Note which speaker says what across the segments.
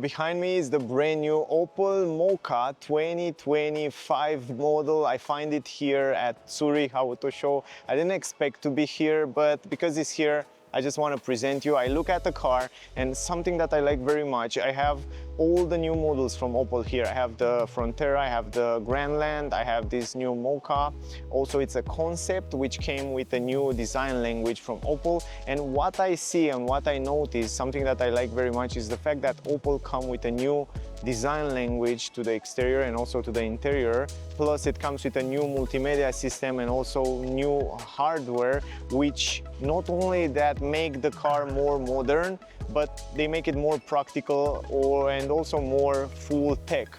Speaker 1: Behind me is the brand new Opel Mokka 2025 model. I find it here at Zurich Auto Show. I didn't expect to be here, but because it's here, I just want to present you. I look at the car and something that I like very much. I have all the new models from Opel here. I have the Frontera, I have the Grandland, I have this new Mokka. Also, it's a concept which came with a new design language from Opel. And what I see and what I notice, something that I like very much, is the fact that Opel come with a new design language to the exterior and also to the interior. Plus, it comes with a new multimedia system and also new hardware, which not only that make the car more modern, but they make it more practical and also more full tech.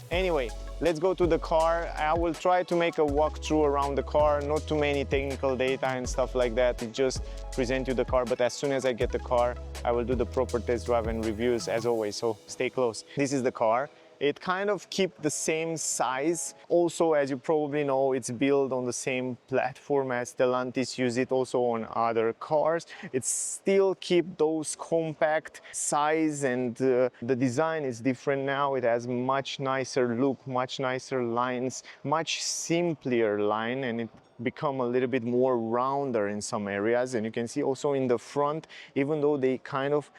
Speaker 1: Anyway, let's go to the car. I will try to make a walkthrough around the car, not too many technical data and stuff like that. It just present you the car, but as soon as I get the car, I will do the proper test drive and reviews as always, so stay close. This is the car. It kind of keep the same size. Also, as you probably know, it's built on the same platform as Stellantis use it also on other cars. It still keep those compact size, and the design is different now. It has much nicer look, much nicer lines, much simpler line, and it become a little bit more rounder in some areas. And you can see also in the front, even though they kind of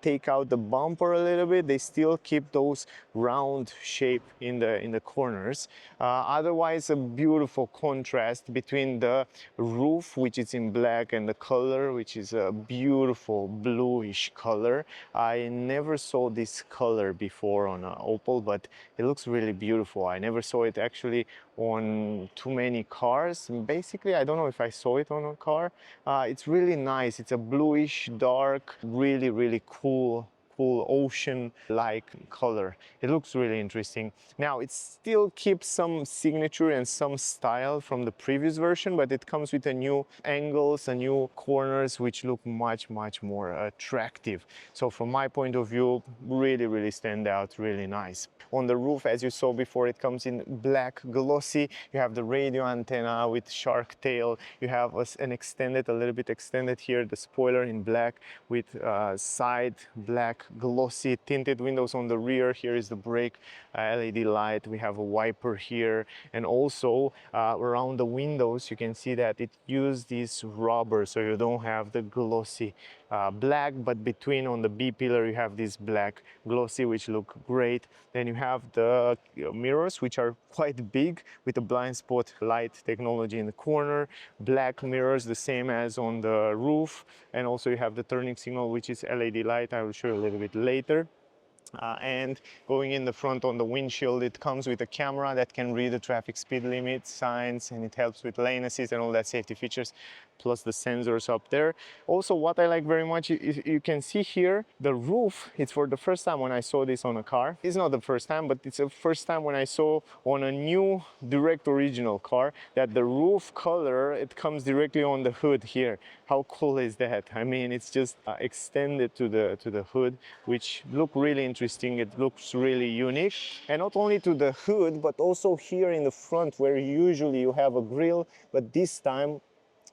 Speaker 1: take out the bumper a little bit, they still keep those round shape in the corners. Otherwise, a beautiful contrast between the roof, which is in black, and the color, which is a beautiful bluish color. I never saw this color before on an Opel, but it looks really beautiful. I never saw it actually on too many cars. Basically, I don't know if I saw it on a car. It's really nice. It's a bluish dark, really cool ocean-like color. It looks really interesting. Now, it still keeps some signature and some style from the previous version, but it comes with a new angles and new corners, which look much more attractive. So from my point of view, really stand out, really nice. On the roof, as you saw before, it comes in black glossy. You have the radio antenna with shark tail. You have an extended, a little bit extended here, the spoiler in black with side black glossy tinted windows on the rear. Here is the brake LED light. We have a wiper here, and also around the windows you can see that it used this rubber, so you don't have the glossy black, but between on the B pillar you have this black glossy, which look great. Then you have the mirrors, which are quite big, with the blind spot light technology in the corner. Black mirrors, the same as on the roof, and also you have the turning signal, which is LED light. I will show you a little bit later. And going in the front on the windshield, it comes with a camera that can read the traffic speed limit signs, and it helps with lane assist and all that safety features, plus the sensors up there. Also, what I like very much is you can see here the roof. It's for the first time when I saw this on a car. It's not the first time, but it's the first time when I saw on a new direct original car that the roof color, it comes directly on the hood here. How cool is that? I mean, it's just extended to the hood, which look really interesting. It looks really unique, and not only to the hood, but also here in the front, where usually you have a grille, but this time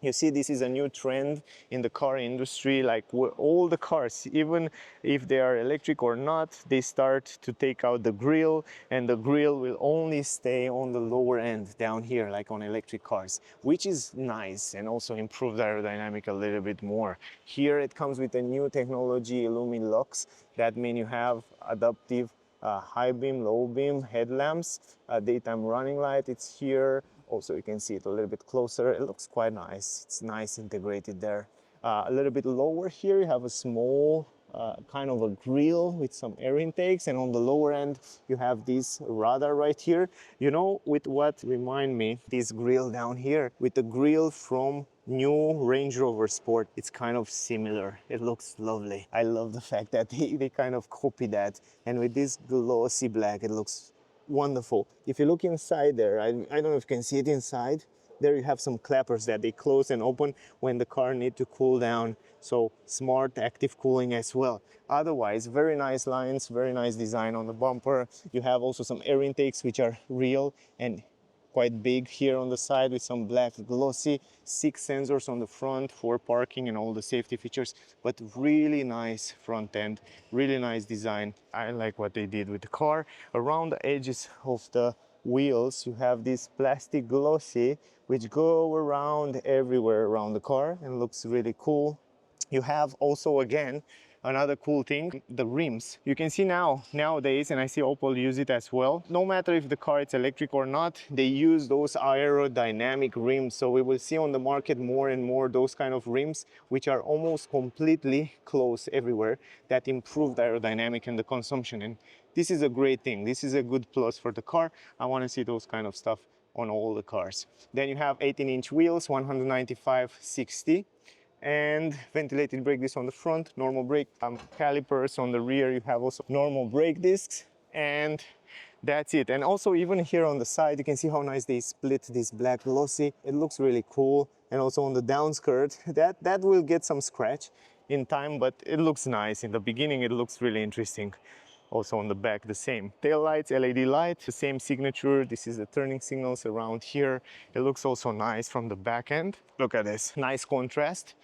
Speaker 1: you see this is a new trend in the car industry. Like all the cars, even if they are electric or not, they start to take out the grille, and the grille will only stay on the lower end down here, like on electric cars, which is nice and also improves aerodynamic a little bit more. Here it comes with a new technology, Illumilux. That means you have adaptive high beam, low beam headlamps, daytime running light. It's here. Also, you can see it a little bit closer. It looks quite nice. It's nice integrated there. A little bit lower here, you have a small kind of a grille with some air intakes, and on the lower end you have this radar right here. You know, with what remind me, this grille down here with the grille from new Range Rover Sport. It's kind of similar. It looks lovely. I love the fact that they kind of copy that, and with this glossy black, it looks wonderful. If you look inside there, I don't know if you can see it inside. There you have some clappers that they close and open when the car needs to cool down. So smart active cooling as well. Otherwise, very nice lines, very nice design on the bumper. You have also some air intakes which are real, and quite big here on the side with some black glossy, 6 sensors on the front for parking and all the safety features, but really nice front end, really nice design. I like what they did with the car. Around the edges of the wheels you have this plastic glossy which go around everywhere around the car and looks really cool. You have also, again, another cool thing, the rims. You can see nowadays, and I see Opel use it as well, no matter if the car is electric or not, they use those aerodynamic rims. So we will see on the market more and more those kind of rims which are almost completely closed everywhere, that improve the aerodynamic and the consumption. And this is a great thing. This is a good plus for the car. I want to see those kind of stuff on all the cars. Then you have 18-inch wheels, 195/60, and ventilated brake discs on the front, normal brake calipers on the rear. You have also normal brake discs, and that's it. And also even here on the side, you can see how nice they split this black glossy. It looks really cool. And also on the down skirt, that will get some scratch in time, but it looks nice. In the beginning, it looks really interesting. Also on the back, the same. Tail lights, LED light, the same signature. This is the turning signals around here. It looks also nice from the back end. Look at this, nice contrast.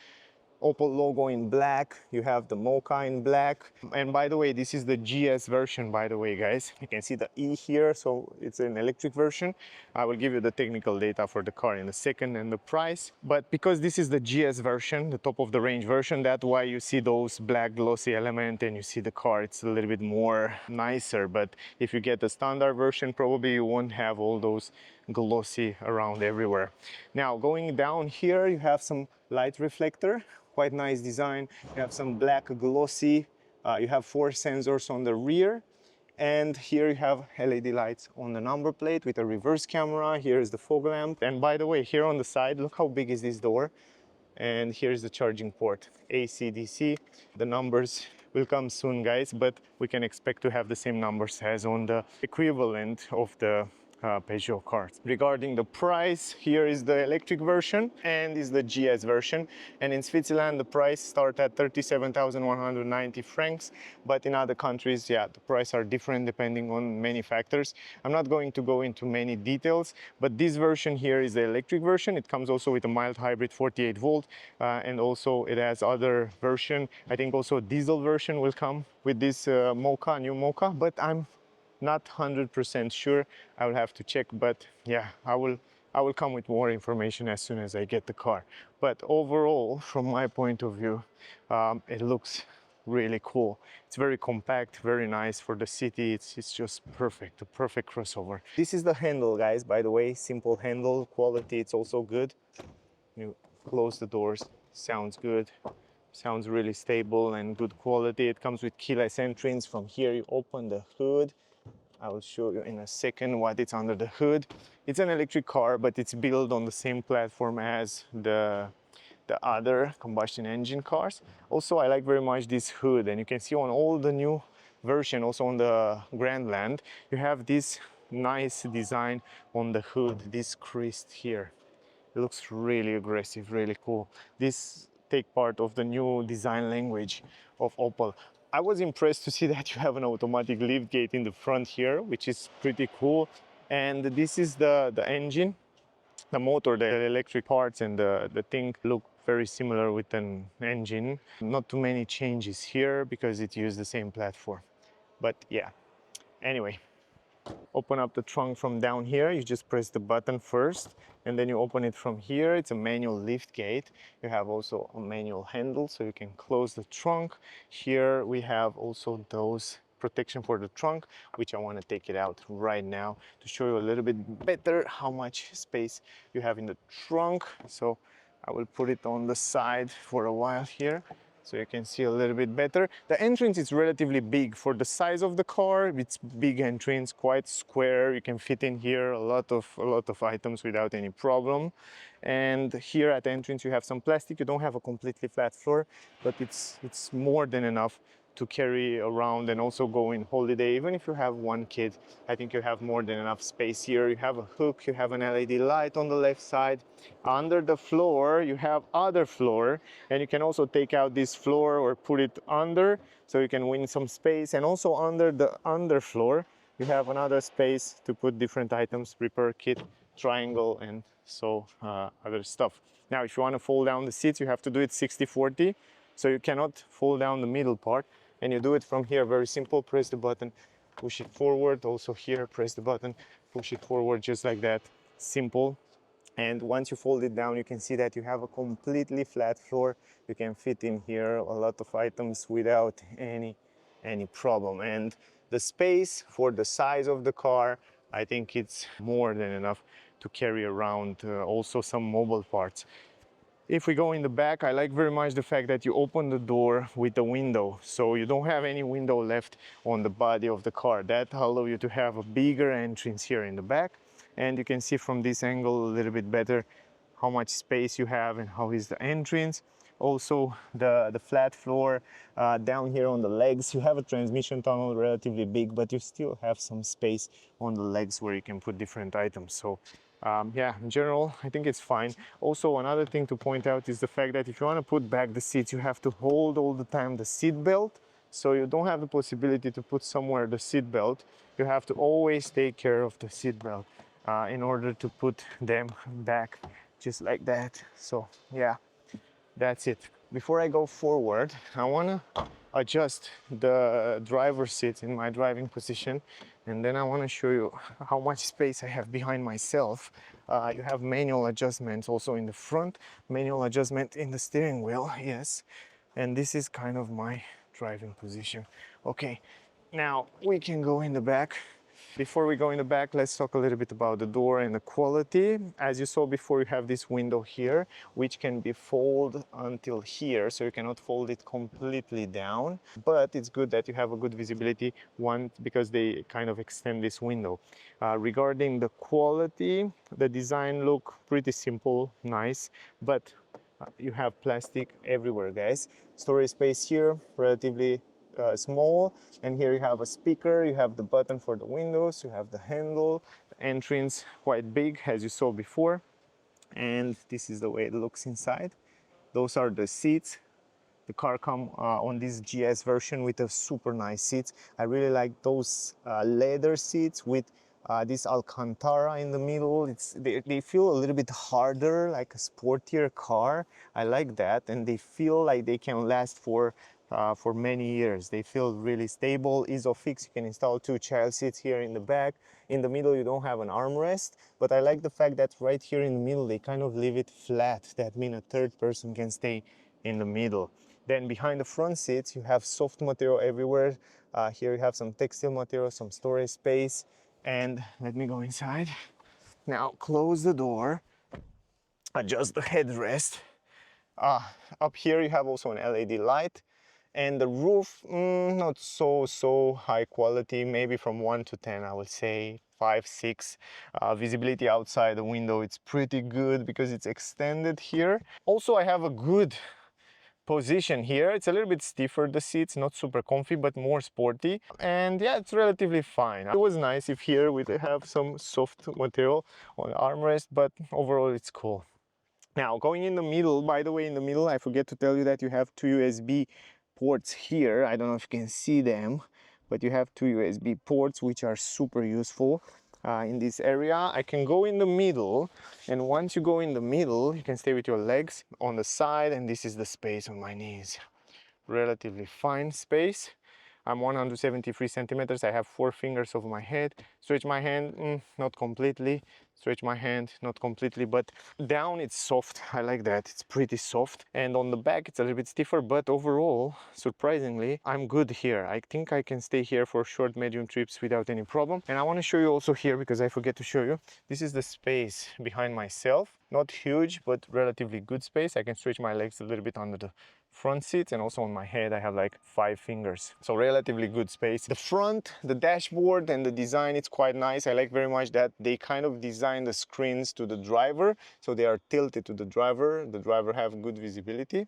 Speaker 1: Opel logo in black, you have the Mokka in black. And by the way, this is the GS version, by the way, guys. You can see the E here, so it's an electric version. I will give you the technical data for the car in a second and the price. But because this is the GS version, the top of the range version, that's why you see those black glossy element and you see the car, it's a little bit more nicer. But if you get the standard version, probably you won't have all those glossy around everywhere. Now, going down here, you have some light reflector. Quite nice design. You have some black glossy. You have 4 sensors on the rear. And here you have LED lights on the number plate with a reverse camera. Here is the fog lamp. And by the way, here on the side, look how big is this door. And here's the charging port, AC, DC. The numbers will come soon, guys, but we can expect to have the same numbers as on the equivalent of the Peugeot cars. Regarding the price, here is the electric version and is the GS version. And in Switzerland, the price starts at 37,190 francs. But in other countries, yeah, the prices are different depending on many factors. I'm not going to go into many details, but this version here is the electric version. It comes also with a mild hybrid 48 volt, and also it has other version. I think also a diesel version will come with this Mokka, new Mokka, but I'm not 100% sure. I will have to check, but yeah, I will come with more information as soon as I get the car. But overall, from my point of view, it looks really cool. It's very compact, very nice for the city. It's just perfect, a perfect crossover. This is the handle, guys, by the way, simple handle quality. It's also good. You close the doors, sounds good. Sounds really stable and good quality. It comes with keyless entrance. From here, you open the hood. I will show you in a second what it's under the hood. It's an electric car, but it's built on the same platform as the other combustion engine cars. Also, I like very much this hood, and you can see on all the new version, also on the Grandland, you have this nice design on the hood, this crest here. It looks really aggressive, really cool. This take part of the new design language of Opel. I was impressed to see that you have an automatic lift gate in the front here, which is pretty cool. And this is the engine, the motor, the electric parts and the thing look very similar with an engine. Not too many changes here because it used the same platform. But yeah, anyway. Open up the trunk from down here. You just press the button first and then you open it from here. It's a manual lift gate. You have also a manual handle so you can close the trunk. Here we have also those protection for the trunk, which I want to take it out right now to show you a little bit better how much space you have in the trunk. So I will put it on the side for a while here, so you can see a little bit better. The entrance is relatively big for the size of the car. It's big entrance, quite square. You can fit in here a lot of items without any problem. And here at the entrance you have some plastic. You don't have a completely flat floor, but it's more than enough to carry around and also go in holiday. Even if you have one kid, I think you have more than enough space here. You have a hook, you have an LED light on the left side. Under the floor, you have other floor, and you can also take out this floor or put it under, so you can win some space. And also under the underfloor, you have another space to put different items, repair kit, triangle and so other stuff. Now, if you want to fold down the seats, you have to do it 60-40. So you cannot fold down the middle part, and you do it from here. Very simple. Press the button, push it forward. Also here, press the button, push it forward, just like that. Simple. And once you fold it down, you can see that you have a completely flat floor. You can fit in here a lot of items without any problem. And the space for the size of the car, I think it's more than enough to carry around also some mobile parts. If we go in the back, I like very much the fact that you open the door with a window, so you don't have any window left on the body of the car. That allows you to have a bigger entrance here in the back, and you can see from this angle a little bit better how much space you have and how is the entrance. Also the flat floor down here on the legs. You have a transmission tunnel relatively big, but you still have some space on the legs where you can put different items. So yeah, in general, I think it's fine. Also, another thing to point out is the fact that if you want to put back the seats, you have to hold all the time the seat belt. So you don't have the possibility to put somewhere the seat belt. You have to always take care of the seat belt in order to put them back just like that. So yeah, that's it. Before I go forward, I want to adjust the driver's seat in my driving position, and then I want to show you how much space I have behind myself. You have manual adjustments also in the front, manual adjustment in the steering wheel, yes. And this is kind of my driving position. Okay, now we can go in the back. Before we go in the back, let's talk a little bit about the door and the quality. As you saw before, you have this window here, which can be folded until here, so you cannot fold it completely down. But it's good that you have a good visibility, one, because they kind of extend this window. Regarding the quality, the design look pretty simple, nice, but you have plastic everywhere, guys. Storage space here, relatively small, and here you have a speaker, you have the button for the windows, you have the handle, the entrance quite big as you saw before, and this is the way it looks inside. Those are the seats. The car come on this GS version with a super nice seats. I really like those leather seats with this Alcantara in the middle. They feel a little bit harder, like a sportier car. I like that, and they feel like they can last for many years. They feel really stable, ISOFIX. You can install 2 child seats here in the back. In the middle, you don't have an armrest, but I like the fact that right here in the middle, they kind of leave it flat. That means a third person can stay in the middle. Then behind the front seats, you have soft material everywhere. Here you have some textile material, some storage space. And let me go inside. Now close the door, adjust the headrest. Up here you have also an LED light. And the roof, not so high quality, maybe from 1 to 10, I would say 5, 6. Visibility outside the window, it's pretty good because it's extended here. Also, I have a good position here. It's a little bit stiffer, the seats, not super comfy, but more sporty. And yeah, it's relatively fine. It was nice if here we have some soft material on the armrest, but overall it's cool. Now, going in the middle, by the way, in the middle, I forget to tell you that you have 2 USB ports here. I don't know if you can see them, but you have 2 USB ports, which are super useful in this area. I can go in the middle, and once you go in the middle, you can stay with your legs on the side, and this is the space on my knees. Relatively fine space. I'm 173 centimeters. I have 4 fingers over my head. Stretch my hand, not completely. Stretch my hand, not completely, but down it's soft. I like that. It's pretty soft. And on the back, it's a little bit stiffer, but overall, surprisingly, I'm good here. I think I can stay here for short, medium trips without any problem. And I want to show you also here, because I forget to show you, this is the space behind myself. Not huge, but relatively good space. I can stretch my legs a little bit under the front seats, and also on my head I have like 5 fingers, so relatively good space. The front, the dashboard and the design, it's quite nice. I like very much that they kind of design the screens to the driver, so they are tilted to the driver have good visibility.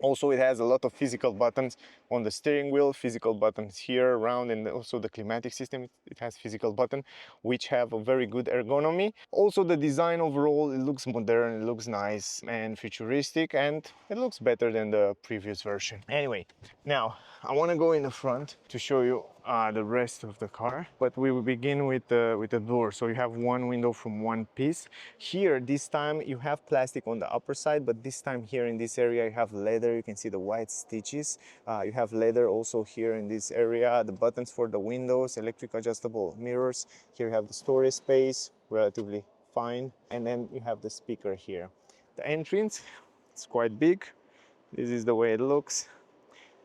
Speaker 1: Also, it has a lot of physical buttons on the steering wheel, physical buttons here around, and also the climatic system, it has physical button, which have a very good ergonomy. Also, the design overall, it looks modern, it looks nice and futuristic, and it looks better than the previous version. Anyway, now I want to go in the front to show you the rest of the car. But we will begin with the door. So you have one window from one piece. Here, this time you have plastic on the upper side, but this time here in this area you have leather. You can see the white stitches. You have leather also here in this area. The buttons for the windows, electric adjustable mirrors. Here you have the storage space, relatively fine. And then you have the speaker here. The entrance, it's quite big. This is the way it looks.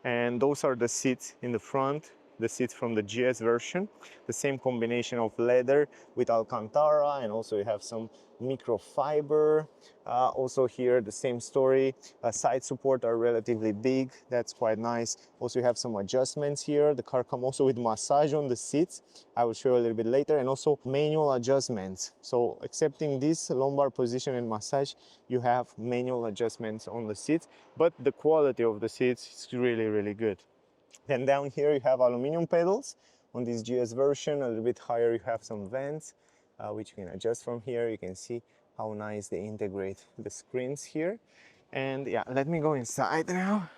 Speaker 1: And those are the seats in the front, the seats from the GS version, the same combination of leather with Alcantara, and also you have some microfiber. Also here the same story. Side support are relatively big, that's quite nice. Also you have some adjustments here. The car comes also with massage on the seats, I will show you a little bit later, and also manual adjustments. So excepting this lumbar position and massage, you have manual adjustments on the seats, but the quality of the seats is really good. Then down here you have aluminum pedals. On this GS version, a little bit higher, you have some vents, which you can adjust from here. You can see how nice they integrate the screens here. And yeah, let me go inside now.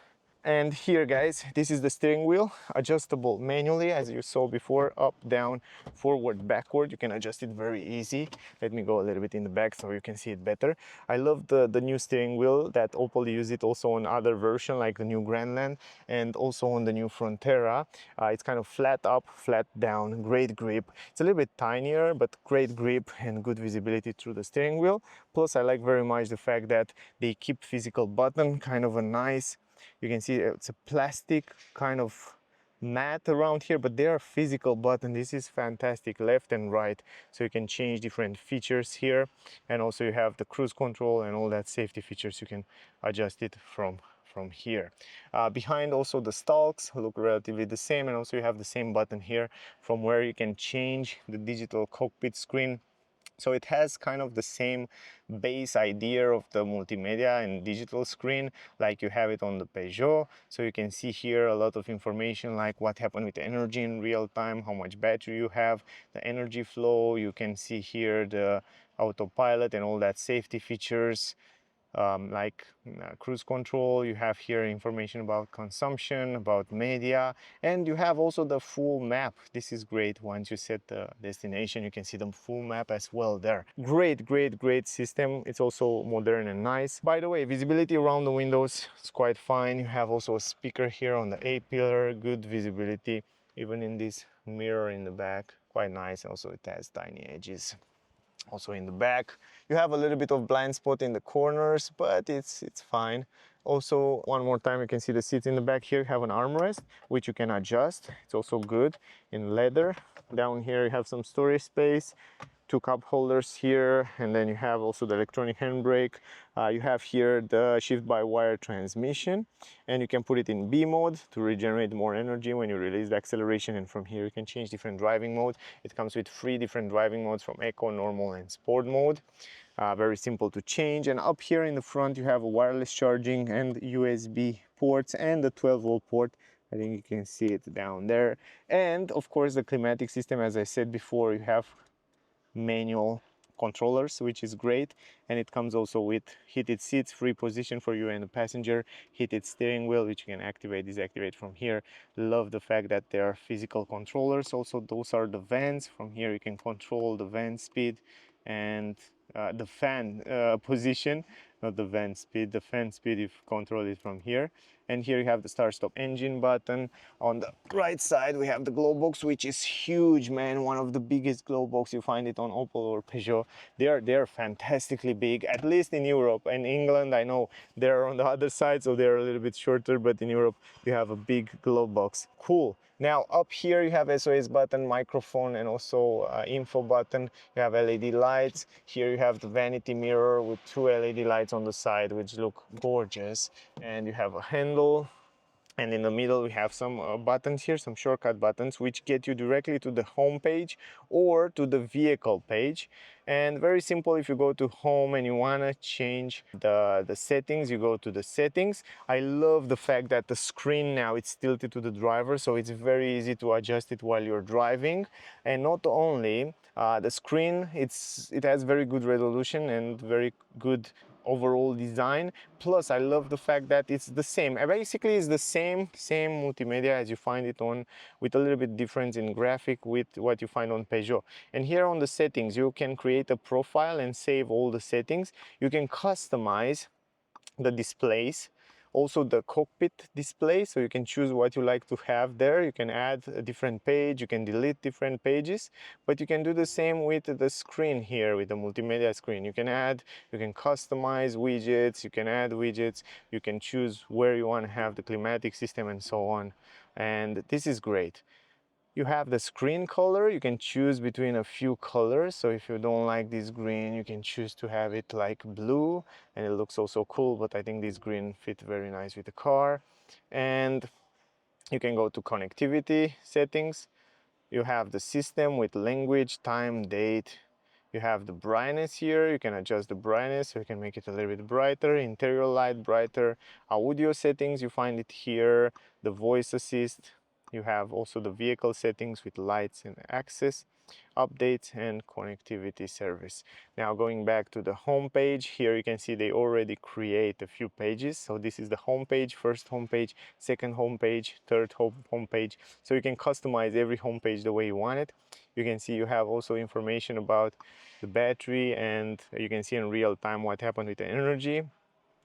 Speaker 1: And here, guys, this is the steering wheel, adjustable manually, as you saw before, up, down, forward, backward. You can adjust it very easy. Let me go a little bit in the back so you can see it better. I love the new steering wheel that Opel used it also on other version like the new Grandland and also on the new Frontera. It's kind of flat up, flat down, great grip. It's a little bit tinier, but great grip and good visibility through the steering wheel. Plus, I like very much the fact that they keep physical button, kind of a nice, you can see it's a plastic kind of mat around here, but they are physical button. This is fantastic, left and right, so you can change different features here. And also you have the cruise control and all that safety features. You can adjust it from here. Behind also the stalks look relatively the same, and also you have the same button here from where you can change the digital cockpit screen. So it has kind of the same base idea of the multimedia and digital screen like you have it on the Peugeot. So you can see here a lot of information like what happened with the energy in real time, how much battery you have, the energy flow. You can see here the autopilot and all that safety features. Like cruise control. You have here information about consumption, about media, and you have also the full map. This is great. Once you set the destination, you can see the full map as well there. Great system. It's also modern and nice. By the way, visibility around the windows is quite fine. You have also a speaker here on the A-pillar, good visibility, even in this mirror in the back, quite nice. Also it has tiny edges. Also in the back you have a little bit of blind spot in the corners, but it's fine. Also, one more time, you can see the seats in the back here have an armrest which you can adjust. It's also good in leather. Down here you have some storage space, two cup holders here, and then you have also the electronic handbrake. You have here the shift-by-wire transmission, and you can put it in B mode to regenerate more energy when you release the acceleration, and from here you can change different driving modes. It comes with 3 different driving modes from Eco, Normal and Sport mode. Very simple to change. And up here in the front you have a wireless charging and USB ports and the 12-volt port. I think you can see it down there. And of course the climatic system, as I said before, you have manual controllers, which is great, and it comes also with heated seats, free position for you and the passenger, heated steering wheel which you can activate, disactivate from here. Love the fact that there are physical controllers. Also, those are the vents. From here you can control the vent speed and the fan position, not the vent speed, the fan speed, if control it from here. And here you have the start stop engine button. On the right side we have the glow box, which is huge, man, one of the biggest glow box. You find it on Opel or Peugeot. They're fantastically big, at least in Europe. And England, I know they're on the other side, so they're a little bit shorter, but in Europe you have a big glow box. Cool. Now up here you have SOS button, microphone, and also info button. You have LED lights. Here you have the vanity mirror with 2 LED lights on the side, which look gorgeous. And you have a handle. And in the middle we have some buttons here, some shortcut buttons, which get you directly to the home page or to the vehicle page. And very simple, if you go to home and you want to change the settings, you go to the settings. I love the fact that the screen now it's tilted to the driver, so it's very easy to adjust it while you're driving. And not only the screen, it has very good resolution and very good overall design. Plus I love the fact that it's the same, basically it's the same multimedia as you find it on, with a little bit difference in graphic with what you find on Peugeot. And here on the settings you can create a profile and save all the settings. You can customize the displays, also the cockpit display, so you can choose what you like to have there. You can add a different page, you can delete different pages, but you can do the same with the screen here, with the multimedia screen. You can add, you can customize widgets, you can add widgets, you can choose where you want to have the climatic system and so on. And this is great. You have the screen color, you can choose between a few colors. So if you don't like this green, you can choose to have it like blue, and it looks also cool, but I think this green fit very nice with the car. And you can go to connectivity settings. You have the system with language, time, date. You have the brightness here. You can adjust the brightness, so you can make it a little bit brighter. Interior light, brighter. Audio settings, you find it here. The voice assist. You have also the vehicle settings with lights and access, updates, and connectivity service. Now going back to the home page, here you can see they already create a few pages. So this is the home page, first home page, second home page, third home page. So you can customize every home page the way you want it. You can see you have also information about the battery, and you can see in real time what happened with the energy.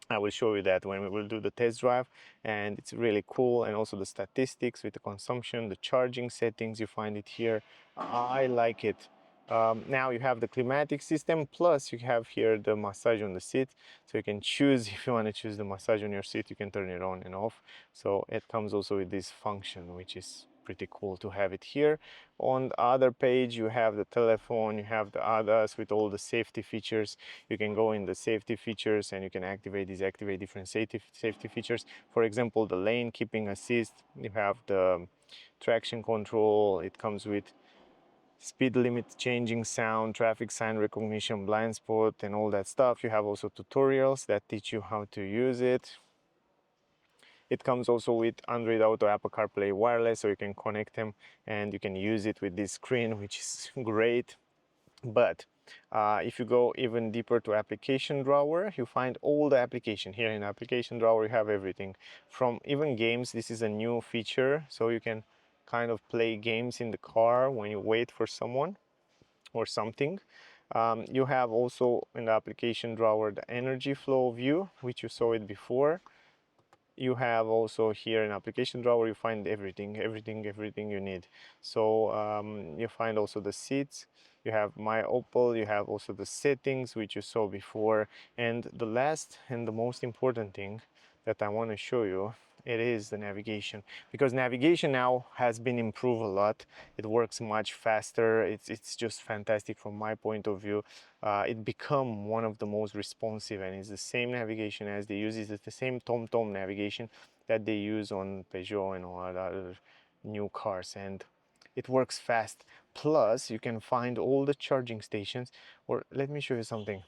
Speaker 1: I will show you that when we will do the test drive, and it's really cool. And also the statistics with the consumption, the charging settings, you find it here. I like it. Now you have the climatic system, plus you have here the massage on the seat, so you can choose if you want to choose the massage on your seat. You can turn it on and off, so it comes also with this function, which is pretty cool to have it here. On the other page you have the telephone, you have the others with all the safety features. You can go in the safety features and you can activate, deactivate different safety features. For example, the lane keeping assist, you have the traction control, it comes with speed limit changing sound, traffic sign recognition, blind spot, and all that stuff. You have also tutorials that teach you how to use it. It comes also with Android Auto, Apple CarPlay wireless, so you can connect them and you can use it with this screen, which is great. But if you go even deeper to application drawer, you find all the application. Here in application drawer you have everything from even games. This is a new feature, so you can kind of play games in the car when you wait for someone or something. You have also in the application drawer the energy flow view, which you saw it before. You have also here in application drawer, you find everything you need. So you find also the seats, you have my Opel, you have also the settings which you saw before. And the last and the most important thing that I want to show you, it is the navigation, because navigation now has been improved a lot. It works much faster. It's just fantastic from my point of view. It become one of the most responsive, and it's the same navigation as they use. It's the same TomTom navigation that they use on Peugeot and all other new cars, and it works fast. Plus you can find all the charging stations. Or let me show you something.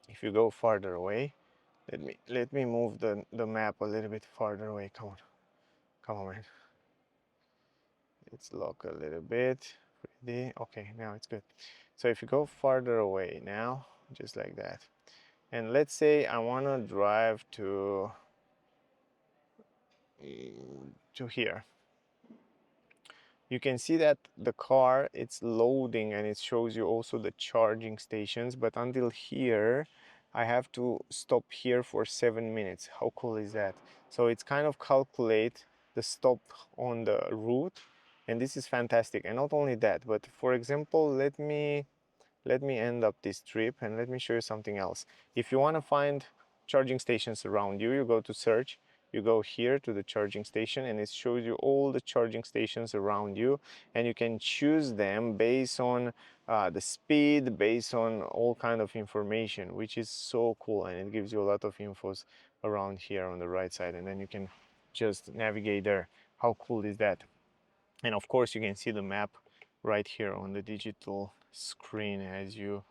Speaker 1: If you go farther away, let me move the map a little bit farther away. Come on man, let's lock a little bit. Pretty okay, now it's good. So if you go farther away now, just like that, and let's say I want to drive to here, you can see that the car, it's loading and it shows you also the charging stations. But until here I have to stop here for 7 minutes. How cool is that? So it's kind of calculate the stop on the route, and this is fantastic. And not only that, but for example, let me end up this trip and let me show you something else. If you want to find charging stations around you, you go to search, you go here to the charging station, and it shows you all the charging stations around you, and you can choose them based on the speed, based on all kind of information, which is so cool. And it gives you a lot of infos around here on the right side, and then you can just navigate there. How cool is that? And of course you can see the map right here on the digital screen as you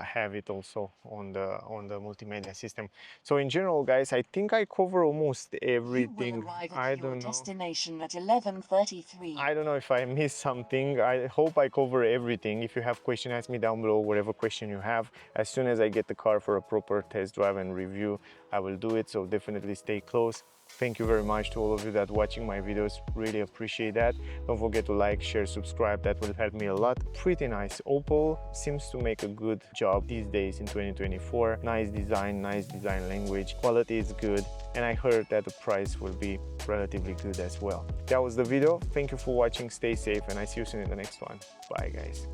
Speaker 1: have it also on the multimedia system. So in general, guys, I think I cover almost everything.
Speaker 2: You will arrive
Speaker 1: I
Speaker 2: at your
Speaker 1: don't know.
Speaker 2: destination at 11:33.
Speaker 1: I don't know if I missed something. I hope I cover everything. If you have question, ask me down below, whatever question you have. As soon as I get the car for a proper test drive and review, I will do it. So definitely stay close. Thank you very much to all of you that watching my videos. Really appreciate that. Don't forget to like, share, subscribe. That will help me a lot. Pretty nice. Opel seems to make a good job these days in 2024. Nice design language. Quality is good. And I heard that the price will be relatively good as well. That was the video. Thank you for watching. Stay safe and I see you soon in the next one. Bye guys.